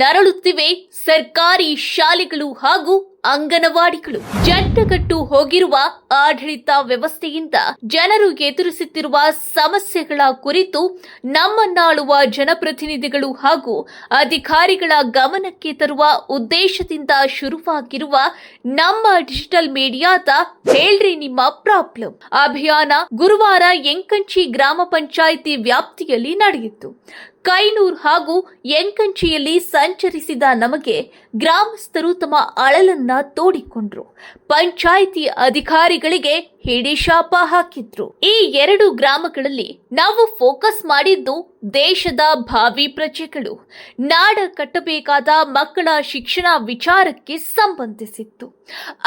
ನರಳುತ್ತಿವೆ ಸರ್ಕಾರಿ ಶಾಲೆಗಳು ಹಾಗೂ ಅಂಗನವಾಡಿಗಳು. ಜಂಟಗಟ್ಟು ಹೋಗಿರುವ ಆಡಳಿತ ವ್ಯವಸ್ಥೆಯಿಂದ ಜನರು ಎದುರಿಸುತ್ತಿರುವ ಸಮಸ್ಯೆಗಳ ಕುರಿತು ನಮ್ಮನ್ನಾಳುವ ಜನಪ್ರತಿನಿಧಿಗಳು ಹಾಗೂ ಅಧಿಕಾರಿಗಳ ಗಮನಕ್ಕೆ ತರುವ ಉದ್ದೇಶದಿಂದ ಶುರುವಾಗಿರುವ ನಮ್ಮ ಡಿಜಿಟಲ್ ಮೀಡಿಯಾದ ಹೇಳ್ರಿ ನಿಮ್ಮ ಪ್ರಾಬ್ಲಮ್ ಅಭಿಯಾನ ಗುರುವಾರ ಎಂಕಂಚಿ ಗ್ರಾಮ ಪಂಚಾಯಿತಿ ವ್ಯಾಪ್ತಿಯಲ್ಲಿ ನಡೆಯಿತು. ಕೈನೂರ್ ಹಾಗೂ ಎಂಕಂಚಿಯಲ್ಲಿ ಸಂಚರಿಸಿದ ನಮಗೆ ಗ್ರಾಮಸ್ಥರು ತಮ್ಮ ಅಳಲನ್ನ ತೋಡಿಕೊಂಡ್ರು. ಪಂಚಾಯಿತಿ ಅಧಿಕಾರಿಗಳಿಗೆ ಹಿಡಿಶಾಪ ಹಾಕಿದ್ರು. ಈ ಎರಡು ಗ್ರಾಮಗಳಲ್ಲಿ ನಾವು ಫೋಕಸ್ ಮಾಡಿದ್ದು ದೇಶದ ಭಾವಿ ಪ್ರಜೆಗಳು, ನಾಡ ಕಟ್ಟಬೇಕಾದ ಮಕ್ಕಳ ಶಿಕ್ಷಣ ವಿಚಾರಕ್ಕೆ ಸಂಬಂಧಿಸಿತ್ತು.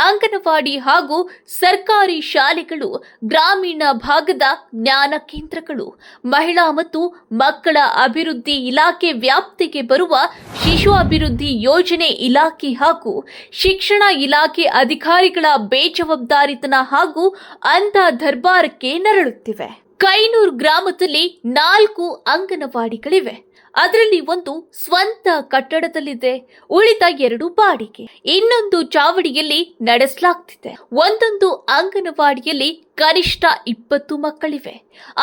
ಅಂಗನವಾಡಿ ಹಾಗೂ ಸರ್ಕಾರಿ ಶಾಲೆಗಳು ಗ್ರಾಮೀಣ ಭಾಗದ ಜ್ಞಾನ ಕೇಂದ್ರಗಳು, ಮಹಿಳಾ ಮತ್ತು ಮಕ್ಕಳ ಅಭಿವೃದ್ಧಿ ಇಲಾಖೆ ವ್ಯಾಪ್ತಿಗೆ ಬರುವ ಶಿಶು ಅಭಿವೃದ್ಧಿ ಯೋಜನೆ ಇಲಾಖೆ ಹಾಗೂ ಶಿಕ್ಷಣ ಇಲಾಖೆ ಅಧಿಕಾರಿಗಳ ಬೇಜವಾಬ್ದಾರಿತನ ಹಾಗೂ ಅಂಧ ದರ್ಬಾರಕ್ಕೆ ನರಳುತ್ತಿವೆ. ಕೈನೂರ್ ಗ್ರಾಮದಲ್ಲಿ 4 ಅಂಗನವಾಡಿಗಳಿವೆ. ಅದರಲ್ಲಿ ಒಂದು ಸ್ವಂತ ಕಟ್ಟಡದಲ್ಲಿದೆ, ಉಳಿದ 2 ಬಾಡಿಗೆ, ಇನ್ನೊಂದು ಚಾವಡಿಯಲ್ಲಿ ನಡೆಸಲಾಗ್ತಿದೆ. ಒಂದೊಂದು ಅಂಗನವಾಡಿಯಲ್ಲಿ ಕನಿಷ್ಠ 20 ಮಕ್ಕಳಿವೆ.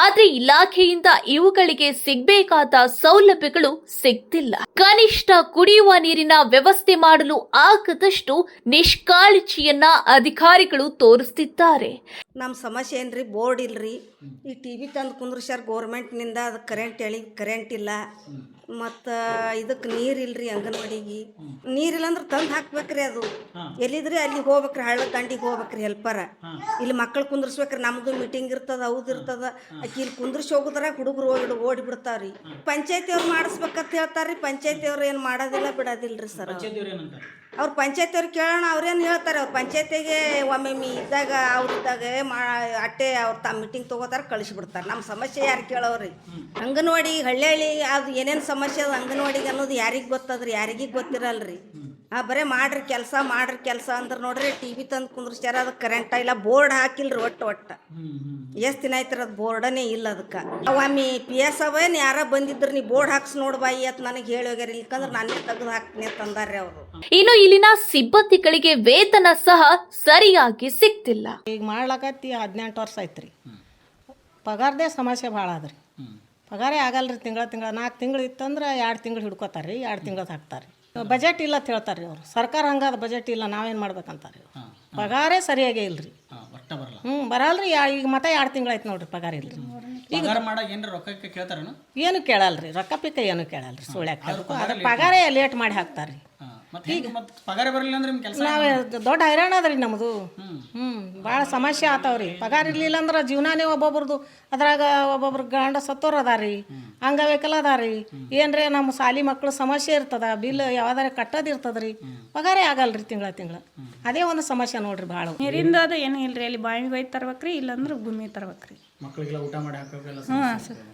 ಆದ್ರೆ ಇಲಾಖೆಯಿಂದ ಇವುಗಳಿಗೆ ಸಿಗಬೇಕಾದ ಸೌಲಭ್ಯಗಳು ಸಿಗ್ತಿಲ್ಲ. ಕನಿಷ್ಠ ಕುಡಿಯುವ ನೀರಿನ ವ್ಯವಸ್ಥೆ ಮಾಡಲು ಆಗದಷ್ಟು ನಿಷ್ಕಾಳಜಿಯನ್ನ ಅಧಿಕಾರಿಗಳು ತೋರಿಸುತ್ತಿದ್ದಾರೆ. ನಮ್ಮ ಸಮಸ್ಯೆ ಏನ್ರಿ, ಬೋರ್ಡ್ ಇಲ್ರಿ. ಈ ಟಿವಿ ತಂದು ಕುಂದ್ರಸ್ಯಾರ ಗೌರ್ಮೆಂಟ್ನಿಂದ, ಅದು ಕರೆಂಟ್ ಇಲ್ಲ. ಮತ್ತು ಇದಕ್ಕೆ ನೀರಿಲ್ರಿ. ಅಂಗನವಾಡಿಗೆ ನೀರಿಲ್ಲ ಅಂದ್ರೆ ತಂದು ಹಾಕ್ಬೇಕ್ರಿ. ಅದು ಎಲ್ಲಿದ್ರಿ ಅಲ್ಲಿ ಹೋಗ್ಬೇಕ್ರಿ, ಹಳ್ಳದ ದಂಡಿಗೆ ಹೋಗ್ಬೇಕ್ರಿ ಹೆಲ್ಪರ. ಇಲ್ಲಿ ಮಕ್ಕಳು ಕುಂದ್ರಿಸ್ಬೇಕ್ರಿ. ನಮ್ದು ಮೀಟಿಂಗ್ ಇರ್ತದ, ಹೌದು ಇರ್ತದ. ಆಕಿ ಇಲ್ಲಿ ಕುಂದ್ರಿಸಿ ಹೋಗುದ್ರ ಹುಡುಗರು ಓಡಿಬಿಡ್ತಾವ್ರಿ. ಪಂಚಾಯತಿಯವ್ರು ಮಾಡಿಸ್ಬೇಕಂತ ಹೇಳ್ತಾರ್ರಿ. ಪಂಚಾಯತಿಯವ್ರು ಏನು ಮಾಡೋದಿಲ್ಲ ಬಿಡೋದಿಲ್ರಿ ಸರ್. ಅವ್ರು ಪಂಚಾಯತಿಯವ್ರು ಕೇಳೋಣ, ಅವ್ರೇನು ಹೇಳ್ತಾರೆ. ಅವ್ರು ಪಂಚಾಯತಿಗೆ ಒಮ್ಮೆ ಇದ್ದಾಗ ಅವ್ರಿದ್ದಾಗ ಅಟ್ಟೆ ಅವ್ರು ತಮ್ಮ ಮೀಟಿಂಗ್ ತೊಗೋತಾರೆ, ಕಳಿಸಿಬಿಡ್ತಾರೆ. ನಮ್ಮ ಸಮಸ್ಯೆ ಯಾರು ಕೇಳೋರಿ? ಅಂಗನವಾಡಿ ಹಳ್ಳಿ ಅದು ಏನೇನು ಸಮಸ್ಯೆ ಅದು ಅಂಗನವಾಡಿಗೆ ಅನ್ನೋದು ಯಾರಿಗೆ ಗೊತ್ತದ್ರಿ? ಯಾರಿಗೂ ಗೊತ್ತಿರಲ್ರಿ. ಬರೀ ಮಾಡ್ರಿ ಕೆಲಸ ಅಂದ್ರೆ ನೋಡ್ರಿ ಟಿವಿ ತಂದು ಕುಂದ್ರಿಸ್ಯಾರ. ಅದಕ್ಕೆ ಕರೆಂಟ್ ಇಲ್ಲ, ಬೋರ್ಡ್ ಹಾಕಿಲ್ರಿ. ಒಟ್ಟು ಎಷ್ಟು ದಿನ ಆಯ್ತು ಅದು ಬೋರ್ಡನೇ ಇಲ್ಲ. ಅದಕ್ಕೆ ಒಮ್ಮೆ PS ಅವೇನು ಯಾರ ಬಂದಿದ್ರು, ನೀ ಬೋರ್ಡ್ ಹಾಕ್ಸಿ ನೋಡ್ಬಾಯಿ ಅಂತ ನನಗೆ ಹೇಳಿ ಹೋಗ್ಯಾರ. ಇಲ್ಕಂದ್ರೆ ನಾನೇ ತೆಗೆದು ಹಾಕ್ತೀನಿ ತಂದಾರ್ರಿ ಅವರು. ಇನ್ನು ಇಲ್ಲಿನ ಸಿಬ್ಬಂದಿಗಳಿಗೆ ವೇತನ ಸಹ ಸರಿಯಾಗಿ ಸಿಗ್ತಿಲ್ಲ. ಈಗ ಮಾಡ್ಲಕತ್ತಿ 18 ವರ್ಷ ಆಯ್ತು ರೀ. ಪಗಾರದೇ ಸಮಸ್ಯೆ ಭಾಳ ಅದ್ರಿ. ಪಗಾರೇ ಆಗಲ್ರಿ. ತಿಂಗಳ 4 ತಿಂಗಳು ಇತ್ತಂದ್ರೆ 2 ತಿಂಗಳು ಹಿಡ್ಕೋತಾರೆ ರೀ. 2 ತಿಂಗಳು ಹಾಕ್ತಾರೆ. ಬಜೆಟ್ ಇಲ್ಲ ಅಂತ ಹೇಳ್ತಾರೆ ರೀ ಅವರು. ಸರ್ಕಾರ ಹಂಗಾದ ಬಜೆಟ್ ಇಲ್ಲ, ನಾವೇನು ಮಾಡ್ಬೇಕಂತಾರೆ. ಪಗಾರೇ ಸರಿಯಾಗೇ ಇಲ್ರಿ. ಬರಲ್ರಿ. ಈಗ ಮತ್ತೆ 2 ತಿಂಗಳಾಯ್ತು ನೋಡ್ರಿ ಪಗಾರ ಇಲ್ರಿ. ಏನು ಕೇಳಲ್ರಿ, ರೊಕ್ಕ ಪಿಕ್ಕ ಏನು ಕೇಳಲ್ರಿ. ಸುಳ್ಯಾಕ ಅದ್ರ ಪಗಾರೇ ಲೇಟ್ ಮಾಡಿ ಹಾಕ್ತಾರ್ರಿ. ನಾವೇ ದೊಡ್ಡ ಹೈರಾಣ ಅದ್ರಿ ನಮ್ಮದು. ಭಾಳ ಸಮಸ್ಯೆ ಆತಾವ್ರಿ. ಪಗಾರ ಇರ್ಲಿಲ್ಲ ಅಂದ್ರೆ ಜೀವನಾನೇ ಒಬ್ಬೊಬ್ರದ್ದು. ಅದ್ರಾಗ ಒಬ್ಬೊಬ್ರು ಗಂಡ ಸತ್ತೋರು ಅದಾರಿ, ಅಂಗವೈಕಲ್ ಅದಾರಿ, ಏನ್ರಿ ನಮ್ಮ ಸಾಲಿ ಮಕ್ಳು ಸಮಸ್ಯೆ ಇರ್ತದ, ಬಿಲ್ ಯಾವ್ದಾರ ಕಟ್ಟೋದಿರ್ತದ್ರಿ. ಪಗಾರೇ ಆಗಲ್ರಿ ತಿಂಗಳ. ಅದೇ ಒಂದು ಸಮಸ್ಯೆ ನೋಡ್ರಿ ಭಾಳ. ನೀರಿಂದ ಅದು ಏನು ಇಲ್ರಿ. ಅಲ್ಲಿ ಬಾವಿ ಒಯ್ದು ತರ್ಬೇಕ್ರಿ, ಇಲ್ಲಾಂದ್ರೆ ಭೂಮಿ ತರ್ಬೇಕ್ರಿ. ಮಕ್ಕಳಿಗೆಲ್ಲ ಊಟ ಮಾಡಿ ಹಾಕೋಕೆಲ್ಲ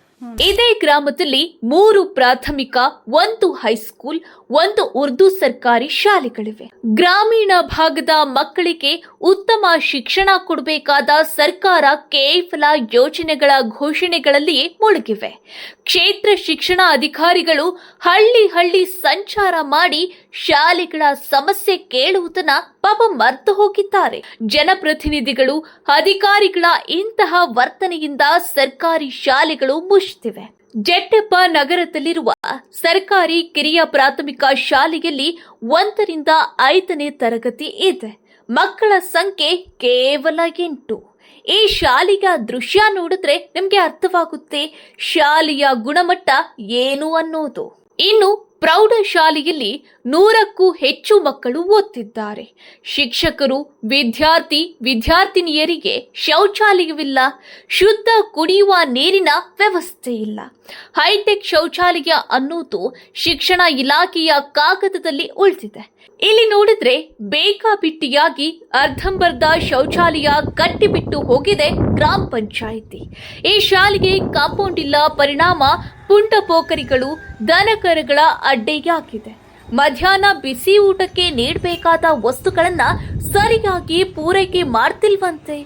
ಇದೇ ಗ್ರಾಮದಲ್ಲಿ 3 ಪ್ರಾಥಮಿಕ, 1 ಹೈಸ್ಕೂಲ್, 1 ಉರ್ದು ಸರ್ಕಾರಿ ಶಾಲೆಗಳಿವೆ. ಗ್ರಾಮೀಣ ಭಾಗದ ಮಕ್ಕಳಿಗೆ ಉತ್ತಮ ಶಿಕ್ಷಣ ಕೊಡಬೇಕಾದ ಸರ್ಕಾರ ಕೇವಲ ಯೋಜನೆಗಳ ಘೋಷಣೆಗಳಲ್ಲಿಯೇ ಮುಳುಗಿವೆ. ಕ್ಷೇತ್ರ ಶಿಕ್ಷಣ ಅಧಿಕಾರಿಗಳು ಹಳ್ಳಿ ಸಂಚಾರ ಮಾಡಿ ಶಾಲೆಗಳ ಸಮಸ್ಯೆ ಕೇಳುವುದನ್ನ ಪಾಪ ಮರೆತು ಹೋಗಿದ್ದಾರೆ. ಜನಪ್ರತಿನಿಧಿಗಳು, ಅಧಿಕಾರಿಗಳ ಇಂತಹ ವರ್ತನೆಯಿಂದ ಸರ್ಕಾರಿ ಶಾಲೆಗಳು ಮುಚ್ಚುತ್ತಿವೆ. ಜೆಟ್ಟೆಪ್ಪ ನಗರದಲ್ಲಿರುವ ಸರ್ಕಾರಿ ಕಿರಿಯ ಪ್ರಾಥಮಿಕ ಶಾಲೆಯಲ್ಲಿ 1ರಿಂದ 5ನೇ ತರಗತಿ ಇದೆ. ಮಕ್ಕಳ ಸಂಖ್ಯೆ ಕೇವಲ 8. ಈ ಶಾಲೆಯ ದೃಶ್ಯ ನೋಡಿದ್ರೆ ನಿಮ್ಗೆ ಅರ್ಥವಾಗುತ್ತೆ ಶಾಲೆಯ ಗುಣಮಟ್ಟ ಏನು ಅನ್ನೋದು. ಇನ್ನು ಪ್ರೌಢಶಾಲೆಯಲ್ಲಿ 100ಕ್ಕೂ ಹೆಚ್ಚು ಮಕ್ಕಳು ಓದ್ತಿದ್ದಾರೆ. ಶಿಕ್ಷಕರು, ವಿದ್ಯಾರ್ಥಿನಿಯರಿಗೆ ಶೌಚಾಲಯವಿಲ್ಲ, ಶುದ್ಧ ಕುಡಿಯುವ ನೀರಿನ ವ್ಯವಸ್ಥೆ ಇಲ್ಲ. ಹೈಟೆಕ್ ಶೌಚಾಲಯ ಅನ್ನೋದು ಶಿಕ್ಷಣ ಇಲಾಖೆಯ ಕಾಗದದಲ್ಲಿ ಉಳಿದಿದೆ. ಇಲ್ಲಿ ನೋಡಿದ್ರೆ ಬೇಕಾಬಿಟ್ಟಿಯಾಗಿ ಅರ್ಧಂಬರ್ಧ ಶೌಚಾಲಯ ಕಟ್ಟಿಬಿಟ್ಟು ಹೋಗಿದೆ ಗ್ರಾಮ ಪಂಚಾಯಿತಿ. ಈ ಶಾಲೆಗೆ ಕಾಂಪೌಂಡ್ ಇಲ್ಲ, ಪರಿಣಾಮ ಪುಂಡಪೋಖರಿಗಳು, ದನಕರುಗಳ ಅಡ್ಡೆಯಾಗಿದೆ. ಮಧ್ಯಾಹ್ನ ಬಿಸಿ ಊಟಕ್ಕೆ ನೀಡಬೇಕಾದ ವಸ್ತುಗಳನ್ನ ಸರಿಯಾಗಿ ಪೂರೈಕೆ ಮಾಡ್ತಿಲ್ವಂತೆ.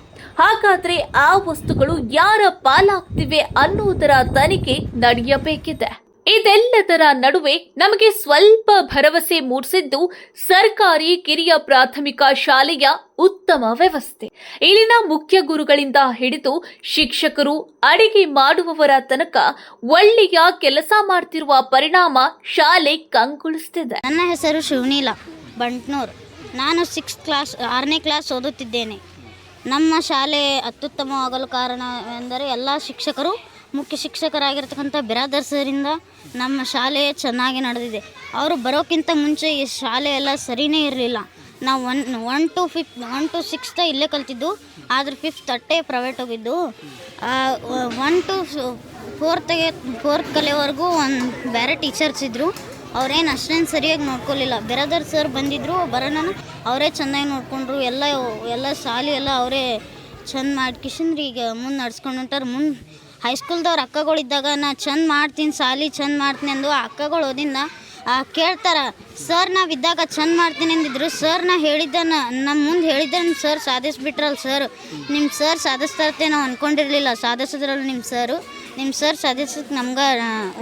ಹಾಗಾದ್ರೆ ಆ ವಸ್ತುಗಳು ಯಾರ ಪಾಲಾಗ್ತಿವೆ ಅನ್ನುವುದರ ತನಿಖೆ ನಡೆಯಬೇಕಿದೆ. ಇದೆಲ್ಲದರ ನಡುವೆ ನಮಗೆ ಸ್ವಲ್ಪ ಭರವಸೆ ಮೂಡಿಸಿದ್ದು ಸರ್ಕಾರಿ ಕಿರಿಯ ಪ್ರಾಥಮಿಕ ಶಾಲೆಯ ಉತ್ತಮ ವ್ಯವಸ್ಥೆ. ಇಲ್ಲಿನ ಮುಖ್ಯ ಗುರುಗಳಿಂದ ಹಿಡಿದು ಶಿಕ್ಷಕರು, ಅಡಿಗೆ ಮಾಡುವವರ ತನಕ ಒಳ್ಳೆಯ ಕೆಲಸ ಮಾಡ್ತಿರುವ ಪರಿಣಾಮ ಶಾಲೆ ಕಂಗೊಳಿಸುತ್ತಿದೆ. ನನ್ನ ಹೆಸರು ಶಿವನೀಲ ಬಂಟ್ನೂರ್. ನಾನು 6ನೇ ಕ್ಲಾಸ್ ಓದುತ್ತಿದ್ದೇನೆ. ನಮ್ಮ ಶಾಲೆ ಅತ್ಯುತ್ತಮವಾಗಲು ಕಾರಣವೆಂದರೆ ಎಲ್ಲ ಶಿಕ್ಷಕರು, ಮುಖ್ಯ ಶಿಕ್ಷಕರಾಗಿರ್ತಕ್ಕಂಥ ಬಿರಾದರ್ ಸರಿಂದ ನಮ್ಮ ಶಾಲೆ ಚೆನ್ನಾಗಿ ನಡೆದಿದೆ. ಅವರು ಬರೋಕ್ಕಿಂತ ಮುಂಚೆ ಈ ಶಾಲೆ ಎಲ್ಲ ಸರಿಯೇ ಇರಲಿಲ್ಲ. ನಾವು 1 to 6 ಇಲ್ಲೇ ಕಲ್ತಿದ್ದು, ಆದರೆ 5th ಅಟ್ಟೆ ಪ್ರೈವೇಟ್ ಹೋಗಿದ್ದು. 1 to 4th ಕಲಿಯೋವರೆಗೂ ಬೇರೆ ಟೀಚರ್ಸ್ ಇದ್ದರು. ಅವ್ರೇನು ಅಷ್ಟೇನು ಸರಿಯಾಗಿ ನೋಡ್ಕೊಳ್ಳಿಲ್ಲ. ಬಿರಾದರ್ ಸರ್ ಬಂದಿದ್ದರು, ಬರೋಣ ಅವರೇ ಚೆನ್ನಾಗಿ ನೋಡಿಕೊಂಡ್ರು. ಎಲ್ಲ ಶಾಲೆ ಎಲ್ಲ ಅವರೇ ಚೆಂದ ಮಾಡ್ಕಿಶಂದ್ರೆ ಈಗ ಮುಂದೆ ನಡ್ಸ್ಕೊಂಡು ಹೊಂಟಾರೆ. ಮುಂದೆ ಹೈಸ್ಕೂಲ್ದವ್ರು ಅಕ್ಕಗಳಿದ್ದಾಗ ನಾ ಚೆಂದ ಮಾಡ್ತೀನಿ, ಶಾಲೆ ಚೆಂದ ಮಾಡ್ತೀನಿ ಅಂದು ಅಕ್ಕಗಳು ಓದಿಂದ ಕೇಳ್ತಾರೆ. ಸರ್ ನಾವು ಇದ್ದಾಗ ಚೆಂದ ಮಾಡ್ತೀನಿ ಅಂದಿದ್ರು. ಸರ್ ನಾ ಹೇಳಿದ್ದನ್ನು ನಮ್ಮ ಮುಂದೆ ಹೇಳಿದ್ದನ್ನು ಸರ್ ಸಾಧಿಸ್ಬಿಟ್ರಲ್ಲ ಸರ್. ನಿಮ್ಮ ಸರ್ ಸಾಧಿಸ್ತಾರತ್ತೆ ನಾವು ಅಂದ್ಕೊಂಡಿರಲಿಲ್ಲ, ಸಾಧಿಸಿದ್ರಲ್ಲ ನಿಮ್ಮ ಸರ್ ಸಾಧಿಸೋಕೆ ನಮ್ಗೆ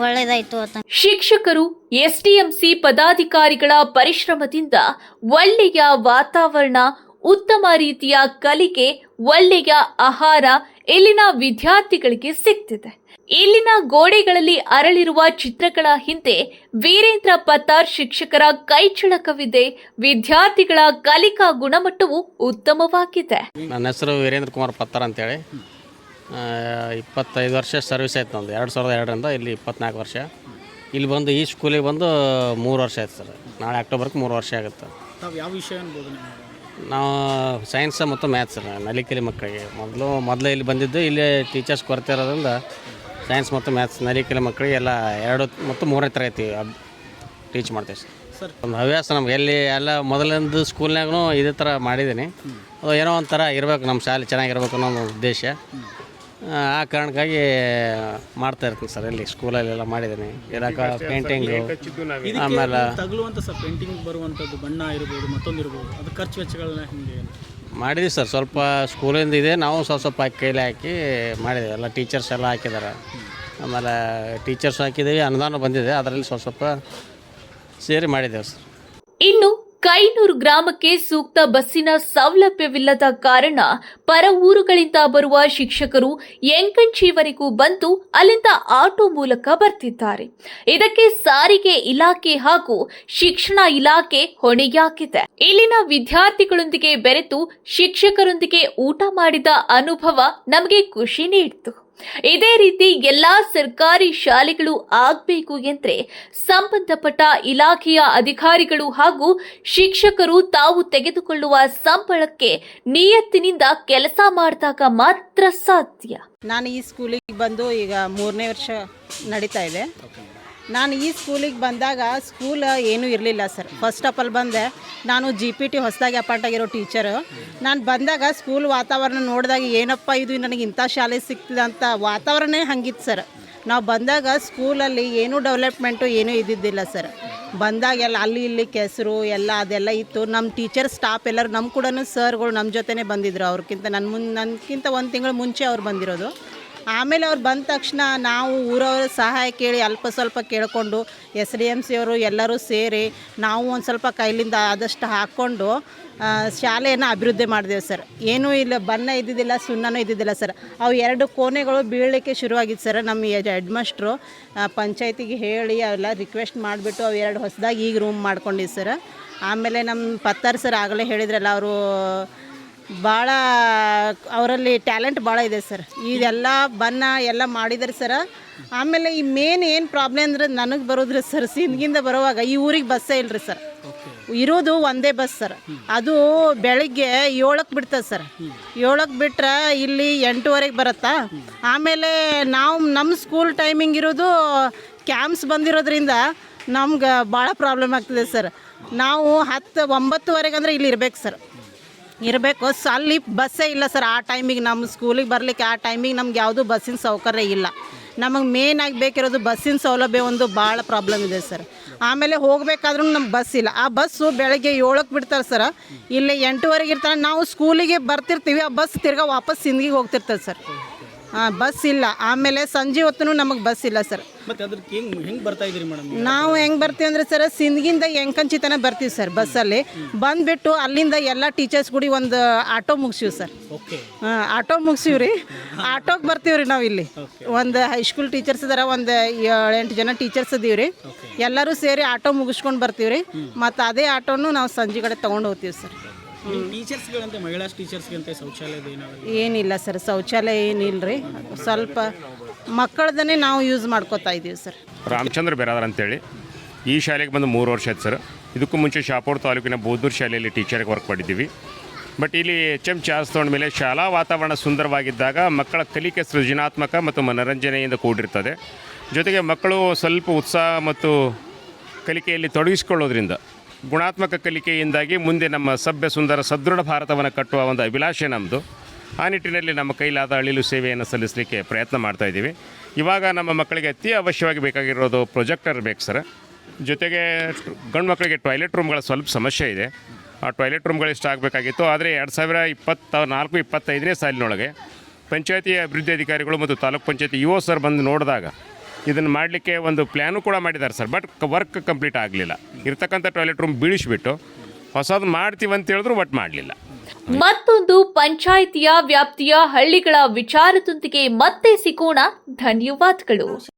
ಒಳ್ಳೇದಾಯಿತು ಅಂತ. ಶಿಕ್ಷಕರು, ಎಸ್ಡಿಎಂಸಿ ಪದಾಧಿಕಾರಿಗಳ ಪರಿಶ್ರಮದಿಂದ ಒಳ್ಳೆಯ ವಾತಾವರಣ, ಉತ್ತಮ ರೀತಿಯ ಕಲಿಕೆ, ಒಳ್ಳೆಯ ಆಹಾರ ಇಲ್ಲಿನ ವಿದ್ಯಾರ್ಥಿಗಳಿಗೆ ಸಿಗ್ತಿದೆ. ಇಲ್ಲಿನ ಗೋಡೆಗಳಲ್ಲಿ ಅರಳಿರುವ ಚಿತ್ರಗಳ ಹಿಂದೆ ವೀರೇಂದ್ರ ಪತ್ತಾರ್ ಶಿಕ್ಷಕರ ಕೈಚಳಕವಿದೆ. ವಿದ್ಯಾರ್ಥಿಗಳ ಕಲಿಕಾ ಗುಣಮಟ್ಟವು ಉತ್ತಮವಾಗಿದೆ. ನನ್ನ ಹೆಸರು ವೀರೇಂದ್ರ ಕುಮಾರ್ ಪತ್ತಾರ್ ಅಂತೇಳಿ. 25 ವರ್ಷ ಸರ್ವಿಸ್ ಆಯ್ತು ನಮ್ಮದು. 2002ರಿಂದ ಇಲ್ಲಿ 24 ವರ್ಷ. ಇಲ್ಲಿ ಬಂದು ಈ ಸ್ಕೂಲಿಗೆ ಬಂದು 3 ವರ್ಷ ಆಯ್ತು ಸರ್. ನಾಳೆ ಅಕ್ಟೋಬರ್ಗೆ 3 ವರ್ಷ ಆಗುತ್ತೆ. ತಾವು ಯಾವ ವಿಷಯವನ್ನು ಬೋಧನೆ ಮಾಡೋದು? ನಾವು ಸೈನ್ಸ್ ಮತ್ತು ಮ್ಯಾಥ್ಸ್ ಸರ್. ನಲಿಕಲಿ ಮಕ್ಕಳಿಗೆ ಮೊದಲೇ ಇಲ್ಲಿ ಬಂದಿದ್ದು. ಇಲ್ಲಿ ಟೀಚರ್ಸ್ ಕೊರತೆ ಇರೋದ್ರಿಂದ ಸೈನ್ಸ್ ಮತ್ತು ಮ್ಯಾಥ್ಸ್ ನಲಿಕಲಿ ಮಕ್ಕಳಿಗೆ ಎಲ್ಲ 2 ಮತ್ತು 3ನೇ ತರಗತಿ ಟೀಚ್ ಮಾಡ್ತೀವಿ ಸರ್. ಒಂದು ಹವ್ಯಾಸ ನಮ್ಗೆ. ಎಲ್ಲಿ ಎಲ್ಲ ಮೊದಲಿಂದ ಸ್ಕೂಲ್ನಾಗೂ ಇದೇ ಥರ ಮಾಡಿದ್ದೀನಿ. ಅದು ಏನೋ ಒಂಥರ ಇರಬೇಕು, ನಮ್ಮ ಶಾಲೆ ಚೆನ್ನಾಗಿರ್ಬೇಕು ಅನ್ನೋ ಒಂದು ಉದ್ದೇಶ. ಆ ಕಾರಣಕ್ಕಾಗಿ ಮಾಡ್ತಾ ಇರ್ತೀನಿ ಸರ್. ಇಲ್ಲಿ ಸ್ಕೂಲಲ್ಲೆಲ್ಲ ಮಾಡಿದ್ದೀನಿ. ಇರಾಕ ಪೇಂಟಿಂಗು, ಆಮೇಲೆ ತಗಲುವಂಥ ಸರ್ ಪೇಂಟಿಂಗ್ ಬರುವಂಥದ್ದು ಬಣ್ಣ ಇರ್ಬೋದು, ಮತ್ತೊಂದು ಇರ್ಬೋದು, ಅದು ಖರ್ಚು ವೆಚ್ಚಗಳನ್ನ ಹಿಂಗೆ ಮಾಡಿದ್ವಿ ಸರ್. ಸ್ವಲ್ಪ ಸ್ಕೂಲಿಂದ ಇದೆ, ನಾವು ಸ್ವಲ್ಪ ಕೈಲಿ ಹಾಕಿ ಮಾಡಿದ್ದೀವಿ. ಎಲ್ಲ ಟೀಚರ್ಸ್ ಎಲ್ಲ ಹಾಕಿದ್ದಾರೆ. ಆಮೇಲೆ ಟೀಚರ್ಸ್ ಹಾಕಿದ್ದೀವಿ, ಅನುದಾನ ಬಂದಿದೆ, ಅದರಲ್ಲಿ ಸ್ವಲ್ಪ ಸೇರಿ ಮಾಡಿದ್ದೇವೆ ಸರ್. ಇನ್ನು ಕೈನೂರು ಗ್ರಾಮಕ್ಕೆ ಸೂಕ್ತ ಬಸ್ಸಿನ ಸೌಲಭ್ಯವಿಲ್ಲದ ಕಾರಣ ಪರ ಊರುಗಳಿಂದ ಬರುವ ಶಿಕ್ಷಕರು ಎಂಕಂಚಿವರೆಗೂ ಬಂದು ಅಲ್ಲಿಂದ ಆಟೋ ಮೂಲಕ ಬರ್ತಿದ್ದಾರೆ. ಇದಕ್ಕೆ ಸಾರಿಗೆ ಇಲಾಖೆ ಹಾಗೂ ಶಿಕ್ಷಣ ಇಲಾಖೆ ಹೊಣೆಯಾಗಿದೆ. ಇಲ್ಲಿನ ವಿದ್ಯಾರ್ಥಿಗಳೊಂದಿಗೆ ಬೆರೆತು ಶಿಕ್ಷಕರೊಂದಿಗೆ ಊಟ ಮಾಡಿದ ಅನುಭವ ನಮಗೆ ಖುಷಿ ನೀಡಿತು. ಇದೇ ರೀತಿ ಎಲ್ಲಾ ಸರ್ಕಾರಿ ಶಾಲೆಗಳು ಆಗಬೇಕು ಎಂದ್ರೆ ಸಂಬಂಧಪಟ್ಟ ಇಲಾಖೆಯ ಅಧಿಕಾರಿಗಳು ಹಾಗೂ ಶಿಕ್ಷಕರು ತಾವು ತೆಗೆದುಕೊಳ್ಳುವ ಸಂಬಳಕ್ಕೆ ನಿಯತ್ತಿನಿಂದ ಕೆಲಸ ಮಾಡಿದಾಗ ಮಾತ್ರ ಸಾಧ್ಯ. ನಾನು ಈ ಸ್ಕೂಲಿಗೆ ಬಂದು ಈಗ 3ನೇ ವರ್ಷ ನಡೀತಾ ಇದೆ. ನಾನು ಈ ಸ್ಕೂಲಿಗೆ ಬಂದಾಗ ಸ್ಕೂಲ್ ಏನೂ ಇರಲಿಲ್ಲ ಸರ್. ಫಸ್ಟ್ ಆಫ್ ಆಲ್ ಬಂದೆ, ನಾನು GPT ಹೊಸದಾಗಿ ಅಪಾಯಿಂಟ್ ಆಗಿರೋ ಟೀಚರು. ನಾನು ಬಂದಾಗ ಸ್ಕೂಲ್ ವಾತಾವರಣ ನೋಡಿದಾಗ ಏನಪ್ಪ ಇದು ನನಗೆ ಇಂಥ ಶಾಲೆ ಸಿಗ್ತಿದೆ ಅಂತ ವಾತಾವರಣ ಹಂಗಿತ್ತು ಸರ್. ನಾವು ಬಂದಾಗ ಸ್ಕೂಲಲ್ಲಿ ಏನೂ ಡೆವಲಪ್ಮೆಂಟು ಏನೂ ಇದ್ದಿದ್ದಿಲ್ಲ ಸರ್. ಬಂದಾಗೆಲ್ಲ ಅಲ್ಲಿ ಇಲ್ಲಿ ಕೆಸರು ಎಲ್ಲ ಅದೆಲ್ಲ ಇತ್ತು. ನಮ್ಮ ಟೀಚರ್ ಸ್ಟಾಫ್ ಎಲ್ಲರೂ ನಮ್ಮ ಕೂಡ ಸರ್ಗಳು ನಮ್ಮ ಜೊತೆನೇ ಬಂದಿದ್ದರು. ನನಗಿಂತ 1 ತಿಂಗಳು ಮುಂಚೆ ಅವ್ರು ಬಂದಿರೋದು. ಆಮೇಲೆ ಅವ್ರು ಬಂದ ತಕ್ಷಣ ನಾವು ಊರವ್ರ ಸಹಾಯ ಕೇಳಿ ಅಲ್ಪ ಸ್ವಲ್ಪ ಕೇಳಿಕೊಂಡು SDMC ಅವರು ಎಲ್ಲರೂ ಸೇರಿ ನಾವು ಒಂದು ಸ್ವಲ್ಪ ಕೈಲಿಂದ ಆದಷ್ಟು ಹಾಕ್ಕೊಂಡು ಶಾಲೆಯನ್ನು ಅಭಿವೃದ್ಧಿ ಮಾಡಿದೆವು ಸರ್. ಏನೂ ಇಲ್ಲ, ಬಣ್ಣ ಇದ್ದಿದ್ದಿಲ್ಲ, ಸುಣ್ಣನೂ ಇದ್ದಿದ್ದಿಲ್ಲ ಸರ್. ಅವು 2 ಕೋಣೆಗಳು ಬೀಳಲಿಕ್ಕೆ ಶುರುವಾಗಿತ್ತು ಸರ್. ನಮ್ಮ ಹೆಡ್ ಮಾಸ್ಟ್ರು ಪಂಚಾಯತಿಗೆ ಹೇಳಿ ಅವೆಲ್ಲ ರಿಕ್ವೆಸ್ಟ್ ಮಾಡಿಬಿಟ್ಟು ಅವು 2 ಹೊಸದಾಗಿ ಈಗ ರೂಮ್ ಮಾಡ್ಕೊಂಡಿದ್ದು ಸರ್. ಆಮೇಲೆ ನಮ್ಮ ಪತ್ತಾರ್ ಸರ್ ಆಗಲೇ ಹೇಳಿದ್ರಲ್ಲ, ಅವರು ಭಾಳ ಅವರಲ್ಲಿ ಟ್ಯಾಲೆಂಟ್ ಭಾಳ ಇದೆ ಸರ್. ಇದೆಲ್ಲ ಬಣ್ಣ ಎಲ್ಲ ಮಾಡಿದ್ದಾರೆ ಸರ್. ಆಮೇಲೆ ಈ ಮೇನ್ ಏನು ಪ್ರಾಬ್ಲಮ್ ಅಂದರೆ ನನಗೆ ಬರೋದ್ರಿ ಸರ್, ಸಿಂದಗಿಂದ ಬರುವಾಗ ಈ ಊರಿಗೆ ಬಸ್ಸೇ ಇಲ್ಲರಿ ಸರ್. ಇರೋದು ಒಂದೇ ಬಸ್ ಸರ್. ಅದು ಬೆಳಿಗ್ಗೆ 7ಕ್ಕೆ ಬಿಡ್ತದೆ ಸರ್. 7ಕ್ಕೆ ಬಿಟ್ರೆ ಇಲ್ಲಿ 8ವರೆಗೆ ಬರುತ್ತಾ. ಆಮೇಲೆ ನಾವು ನಮ್ಮ ಸ್ಕೂಲ್ ಟೈಮಿಂಗ್ ಇರೋದು ಕ್ಯಾಂಪ್ಸ್ ಬಂದಿರೋದ್ರಿಂದ ನಮ್ಗೆ ಭಾಳ ಪ್ರಾಬ್ಲಮ್ ಆಗ್ತದೆ ಸರ್. ನಾವು 9ವರೆಗೆ ಅಂದರೆ ಇಲ್ಲಿ ಇರ್ಬೇಕು ಸರ್, ಇರಬೇಕು. ಅಲ್ಲಿ ಬಸ್ಸೇ ಇಲ್ಲ ಸರ್. ಆ ಟೈಮಿಗೆ ನಮ್ಮ ಸ್ಕೂಲಿಗೆ ಬರಲಿಕ್ಕೆ ಆ ಟೈಮಿಗೆ ನಮ್ಗೆ ಯಾವುದೂ ಬಸ್ಸಿನ ಸೌಕರ್ಯ ಇಲ್ಲ. ನಮಗೆ ಮೇನಾಗಿ ಬೇಕಿರೋದು ಬಸ್ಸಿನ ಸೌಲಭ್ಯ ಒಂದು ಭಾಳ ಪ್ರಾಬ್ಲಮ್ ಇದೆ ಸರ್. ಆಮೇಲೆ ಹೋಗಬೇಕಾದ್ರೂ ನಮ್ಗೆ ಬಸ್ ಇಲ್ಲ. ಆ ಬಸ್ಸು ಬೆಳಗ್ಗೆ 7ಕ್ಕೆ ಬಿಡ್ತಾರೆ ಸರ್. ಇಲ್ಲಿ 8ವರೆಗೆ ಇರ್ತಾರೆ. ನಾವು ಸ್ಕೂಲಿಗೆ ಬರ್ತಿರ್ತೀವಿ, ಆ ಬಸ್ ತಿರ್ಗಾ ವಾಪಸ್ ಸಿಂದಗಿಗೆ ಹೋಗ್ತಿರ್ತದೆ ಸರ್. ಬಸ್ ಇಲ್ಲ. ಆಮೇಲೆ ಸಂಜೆ ಹೊತ್ತು ನಮಗೆ ಬಸ್ ಇಲ್ಲ ಸರ್. ಮತ್ತು ಅದಕ್ಕೆ ಹೆಂಗೆ ಬರ್ತಾ ಇದ್ದೀರಿ ಮೇಡಮ್? ನಾವು ಹೆಂಗೆ ಬರ್ತೀವಿ ಅಂದರೆ ಸರ್, ಸಿಂದಗಿಂದ ಎಂಕಂಚಿ ತನಕ ಬರ್ತೀವಿ ಸರ್ ಬಸ್ಸಲ್ಲಿ. ಬಂದುಬಿಟ್ಟು ಅಲ್ಲಿಂದ ಎಲ್ಲ ಟೀಚರ್ಸ್ ಕೂಡಿ ಒಂದು ಆಟೋ ಮುಗಿಸಿವಿ ಸರ್. ಓಕೆ. ಆಟೋ ಮುಗಿಸಿವಿ ರೀ. ಆಟೋಗೆ ಬರ್ತೀವಿ ರೀ ನಾವು. ಇಲ್ಲಿ ಒಂದು ಹೈಸ್ಕೂಲ್ ಟೀಚರ್ಸ್ ಇದಾರೆ, ಒಂದು 7-8 ಜನ ಟೀಚರ್ಸ್ ಅದೀವಿ ರೀ. ಎಲ್ಲರೂ ಸೇರಿ ಆಟೋ ಮುಗಿಸ್ಕೊಂಡು ಬರ್ತೀವಿ ರೀ. ಮತ್ತು ಅದೇ ಆಟೋನು ನಾವು ಸಂಜೆ ಕಡೆ ತೊಗೊಂಡು ಹೋಗ್ತೀವಿ ಸರ್. ಟೀಚರ್ಸ್ಗಳಂತೆ, ಮಹಿಳಾ ಟೀಚರ್ಸ್ಗಂತೆ ಶೌಚಾಲಯದ ಏನಾಗಲ್ಲ? ಏನಿಲ್ಲ ಸರ್, ಶೌಚಾಲಯ ಏನಿಲ್ಲ ರೀ. ಸ್ವಲ್ಪ ಮಕ್ಕಳದನ್ನೇ ನಾವು ಯೂಸ್ ಮಾಡ್ಕೋತಾ ಇದ್ದೀವಿ ಸರ್. ರಾಮಚಂದ್ರ ಬೇರಾದರ್ ಅಂತೇಳಿ ಈ ಶಾಲೆಗೆ ಬಂದು 3 ವರ್ಷ ಆಯ್ತು ಸರ್. ಇದಕ್ಕೂ ಮುಂಚೆ ಶಾಪುರ ತಾಲೂಕಿನ ಬೌದ್ದೂರು ಶಾಲೆಯಲ್ಲಿ ಟೀಚರ್ಗೆ ವರ್ಕ್ ಮಾಡಿದ್ದೀವಿ. ಬಟ್ ಇಲ್ಲಿ HM ಚಾರ್ಜ್ ತೊಗೊಂಡ್ಮೇಲೆ ಶಾಲಾ ವಾತಾವರಣ ಸುಂದರವಾಗಿದ್ದಾಗ ಮಕ್ಕಳ ಕಲಿಕೆ ಸೃಜನಾತ್ಮಕ ಮತ್ತು ಮನೋರಂಜನೆಯಿಂದ ಕೂಡಿರ್ತದೆ. ಜೊತೆಗೆ ಮಕ್ಕಳು ಸ್ವಲ್ಪ ಉತ್ಸಾಹ ಮತ್ತು ಕಲಿಕೆಯಲ್ಲಿ ತೊಡಗಿಸಿಕೊಳ್ಳೋದ್ರಿಂದ ಗುಣಾತ್ಮಕ ಕಲಿಕೆಯಿಂದಾಗಿ ಮುಂದೆ ನಮ್ಮ ಸಭ್ಯ ಸುಂದರ ಸದೃಢ ಭಾರತವನ್ನು ಕಟ್ಟುವ ಒಂದು ಅಭಿಲಾಷೆ ನಮ್ಮದು. ಆ ನಿಟ್ಟಿನಲ್ಲಿ ನಮ್ಮ ಕೈಲಾದ ಅಳಿಲು ಸೇವೆಯನ್ನು ಸಲ್ಲಿಸಲಿಕ್ಕೆ ಪ್ರಯತ್ನ ಮಾಡ್ತಾಯಿದ್ದೀವಿ. ಇವಾಗ ನಮ್ಮ ಮಕ್ಕಳಿಗೆ ಅತಿ ಅವಶ್ಯವಾಗಿ ಬೇಕಾಗಿರೋದು ಪ್ರೊಜೆಕ್ಟರ್ ಬೇಕು ಸರ್. ಜೊತೆಗೆ ಗಂಡು ಮಕ್ಕಳಿಗೆ ಟಾಯ್ಲೆಟ್ ರೂಮ್ಗಳ ಸ್ವಲ್ಪ ಸಮಸ್ಯೆ ಇದೆ. ಆ ಟಾಯ್ಲೆಟ್ ರೂಮ್ಗಳು ಇಷ್ಟ ಆಗಬೇಕಾಗಿತ್ತು. ಆದರೆ 2024-25ನೇ ಸಾಲಿನೊಳಗೆ ಪಂಚಾಯತಿ ಅಭಿವೃದ್ಧಿ ಅಧಿಕಾರಿಗಳು ಮತ್ತು ತಾಲೂಕು ಪಂಚಾಯತಿ ಇಒ ಸರ್ ಬಂದು ನೋಡಿದಾಗ ಇದನ್ನು ಮಾಡಲಿಕ್ಕೆ ಒಂದು ಪ್ಲ್ಯಾನು ಕೂಡ ಮಾಡಿದ್ದಾರೆ ಸರ್. ಬಟ್ ವರ್ಕ್ ಕಂಪ್ಲೀಟ್ ಆಗಲಿಲ್ಲ. ಇರ್ತಕ್ಕಂಥ ಟಾಯ್ಲೆಟ್ ರೂಮ್ ಬೀಳಿಸ್ಬಿಟ್ಟು ಹೊಸದು ಮಾಡ್ತೀವಿ ಅಂತ ಹೇಳಿದ್ರು, ಬಟ್ ಮಾಡಲಿಲ್ಲ. ಮತ್ತೊಂದು ಪಂಚಾಯಿತಿಯ ವ್ಯಾಪ್ತಿಯ ಹಳ್ಳಿಗಳ ವಿಚಾರದೊಂದಿಗೆ ಮತ್ತೆ ಸಿಗೋಣ. ಧನ್ಯವಾದಗಳು.